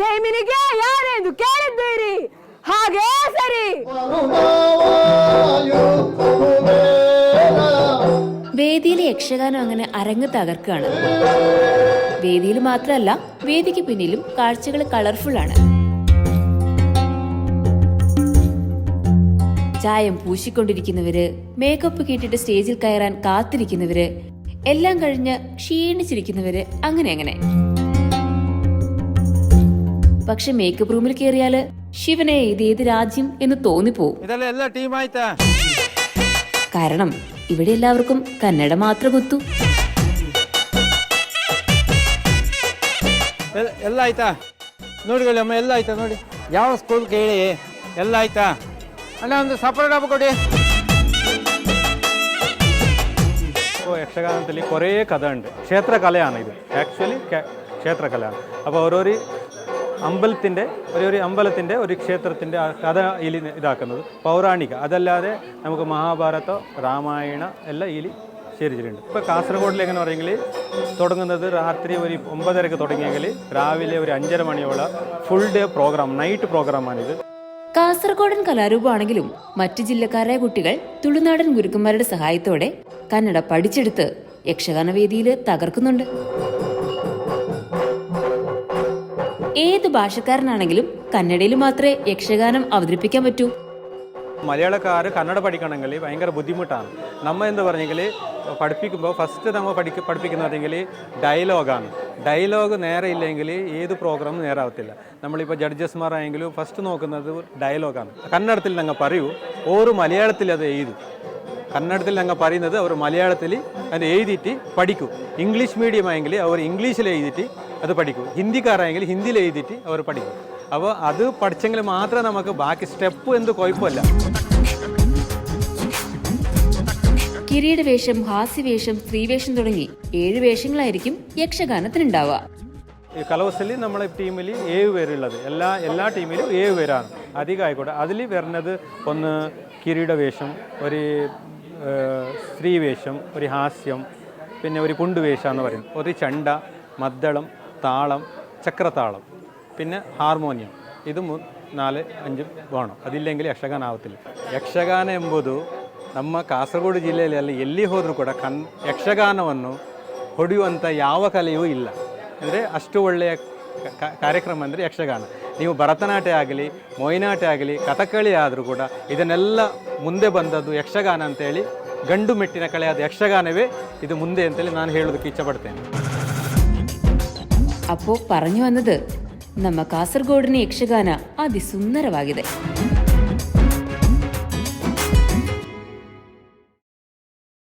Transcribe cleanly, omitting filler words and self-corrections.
ಶೈಮಿನಿಗೆ ಯಾರೆಂದು ಕೇಳಿದ್ದೀರಿ? ಹಾಗೇ ಸರಿ. വേദിയിലെ യക്ഷഗാനം അങ്ങനെ അരങ്ങ് തകർക്കാണ്. വേദിയിൽ മാത്രമല്ല, വേദിക്ക് പിന്നിലും കാഴ്ചകൾ കളർഫുൾ ആണ്. ചായം പൂശിക്കൊണ്ടിരിക്കുന്നവര്, മേക്കപ്പ് കേട്ടിട്ട് സ്റ്റേജിൽ കയറാൻ കാത്തിരിക്കുന്നവര്, എല്ലാം കഴിഞ്ഞ് ക്ഷീണിച്ചിരിക്കുന്നവര്, അങ്ങനെ. പക്ഷെ മേക്കപ്പ് റൂമിൽ കയറിയാല് ശിവനെ ഇതേത് രാജ്യം എന്ന് തോന്നിപ്പോവും. കാരണം ഇവിടെ എല്ലാവർക്കും കന്നഡ മാത്രം ಗೊತ್ತು. ಎಲ್ಲ ಆಯ್ತಾ ನೋಡಿಕೊಳ್ಳಿ ಅಮ್ಮ, ಎಲ್ಲ ಆಯ್ತಾ ನೋಡಿ. ಯಾವ ಸ್ಕೂಲ್ ಕೇಳಿ ಎಲ್ಲ ಆಯ್ತಾ ಅಣ್ಣ? ಒಂದು ಸಪರೇಟ್ ಹಬ್ಬ ಕೊಡಿ. യക്ഷഗാനത്തിൽ കുറേ കഥ ഉണ്ട്. ക്ഷേത്രകലയാണ് ഇത്, ആക്ച്വലി ക്ഷേത്രകലയാണ്. അപ്പോൾ ഓരോരു അമ്പലത്തിൻ്റെ ഒരു ക്ഷേത്രത്തിൻ്റെ കഥ ഇതിൽ ഇതാക്കുന്നത് പൗരാണിക. അതല്ലാതെ നമുക്ക് മഹാഭാരതോ രാമായണ എല്ലാം ഇതിൽ ശരിച്ചിട്ടുണ്ട്. ഇപ്പോൾ കാസർഗോഡിൽ എങ്ങനെ പറയുമെങ്കിൽ തുടങ്ങുന്നത് രാത്രി ഒരു 9:30 തുടങ്ങിയെങ്കിൽ രാവിലെ ഒരു 5:30 മണിയോളം ഫുൾ ഡേ പ്രോഗ്രാം, നൈറ്റ് പ്രോഗ്രാമാണിത്. കാസർഗോഡൻ കലാരൂപമാണെങ്കിലും മറ്റു ജില്ലക്കാരായ കുട്ടികൾ തുളുനാടൻ ഗുരുക്കന്മാരുടെ സഹായത്തോടെ കന്നഡ പഠിച്ചെടുത്ത് യക്ഷഗാന വേദിയിൽ തകർക്കുന്നുണ്ട്. ഏത് ഭാഷക്കാരനാണെങ്കിലും കന്നഡയിൽ മാത്രമേ യക്ഷഗാനം അവതരിപ്പിക്കാൻ പറ്റൂ. മലയാളക്കാർ കന്നഡ പഠിക്കണമെങ്കിൽ ഭയങ്കര ബുദ്ധിമുട്ടാണ്. നമ്മൾ എന്ന് പറഞ്ഞെങ്കിൽ പഠിപ്പിക്കുമ്പോൾ ഫസ്റ്റ് നമ്മൾ പഠിപ്പിക്കുന്നതെങ്കിൽ ഡയലോഗാണ്. ഡയലോഗ് നേരെ ഇല്ലെങ്കിൽ ഏത് പ്രോഗ്രാമും നേരാവത്തില്ല. നമ്മളിപ്പോൾ ജഡ്ജസ്മാരായെങ്കിലും ഫസ്റ്റ് നോക്കുന്നത് ഡയലോഗാണ്. കന്നഡത്തിൽ ഞങ്ങൾ പറയൂ, ഓരോ മലയാളത്തിൽ അത് എഴുതും. കന്നഡത്തിൽ ഞങ്ങൾ പറയുന്നത് അവർ മലയാളത്തിൽ അത് എഴുതിയിട്ട് പഠിക്കും. ഇംഗ്ലീഷ് മീഡിയം ആയെങ്കിൽ അവർ ഇംഗ്ലീഷിൽ എഴുതിയിട്ട് അത് പഠിക്കും. ഹിന്ദിക്കാരായെങ്കിൽ ഹിന്ദിയിൽ എഴുതിയിട്ട് അവർ പഠിക്കും. അപ്പോൾ അത് പഠിച്ചെങ്കിൽ മാത്രമേ നമുക്ക് ബാക്കി സ്റ്റെപ്പ് എന്ത് കുഴപ്പമില്ല. കിരീടവേഷം, ഹാസ്യവേഷം, സ്ത്രീവേഷം തുടങ്ങി 7 വേഷങ്ങളായിരിക്കും യക്ഷഗാനത്തിനുണ്ടാവുക. ഈ കലോത്സവത്തിൽ നമ്മളെ ടീമിൽ 7 പേരുള്ളത്. എല്ലാ ടീമിലും 7 പേരാണ്, അധികം ആയിക്കോട്ടെ. അതിൽ വരുന്നത് ഒന്ന് കിരീടവേഷം, ഒരു സ്ത്രീവേഷം, ഒരു ഹാസ്യം, പിന്നെ ഒരു പുണ്ടുവേഷം എന്ന് പറയും, ഒരു ചെണ്ട, മദ്ദളം, താളം, ചക്രതാളം, പിന്നെ ഹാർമോണിയം. ഇത് 4, 5 വേണം. അതില്ലെങ്കിൽ ಯಕ್ಷಗಾನ ಆಗುತ್ತಿಲ್ಲ. ಯಕ್ಷಗಾನ ಎಂಬುದು ನಮ್ಮ ಕಾಸರಗೋಡು ಜಿಲ್ಲೆಯಲ್ಲಿ ಎಲ್ಲಿ ಹೋದರೂ ಕೂಡ ಯಕ್ಷಗಾನವನ್ನು ಹೊಡೆಯುವಂಥ ಯಾವ ಕಲೆಯೂ ಇಲ್ಲ. ಅಂದರೆ ಅಷ್ಟು ಒಳ್ಳೆಯ ಕಾರ್ಯಕ್ರಮ ಅಂದರೆ ಯಕ್ಷಗಾನ. ನೀವು ಭರತನಾಟ್ಯ ಆಗಲಿ, ಮೊಯಿನಾಟ್ಯ ಆಗಲಿ, ಕಥಕ್ಕಳಿ ಆದರೂ ಕೂಡ ಇದನ್ನೆಲ್ಲ ಮುಂದೆ ಬಂದದ್ದು ಯಕ್ಷಗಾನ ಅಂತೇಳಿ, ಗಂಡು ಮೆಟ್ಟಿನ ಕಲೆಯಾದ ಯಕ್ಷಗಾನವೇ ಇದು ಮುಂದೆ ಅಂತೇಳಿ ನಾನು ಹೇಳೋದಕ್ಕೆ ಇಚ್ಛಪಡ್ತೇನೆ. അപ്പോൾ പറഞ്ഞു വന്നത്, ನಮ್ಮ ಕಾಸರಗೋಡಿನ ಯಕ್ಷಗಾನ അതിസുന്ദರವಾಗಿದೆ.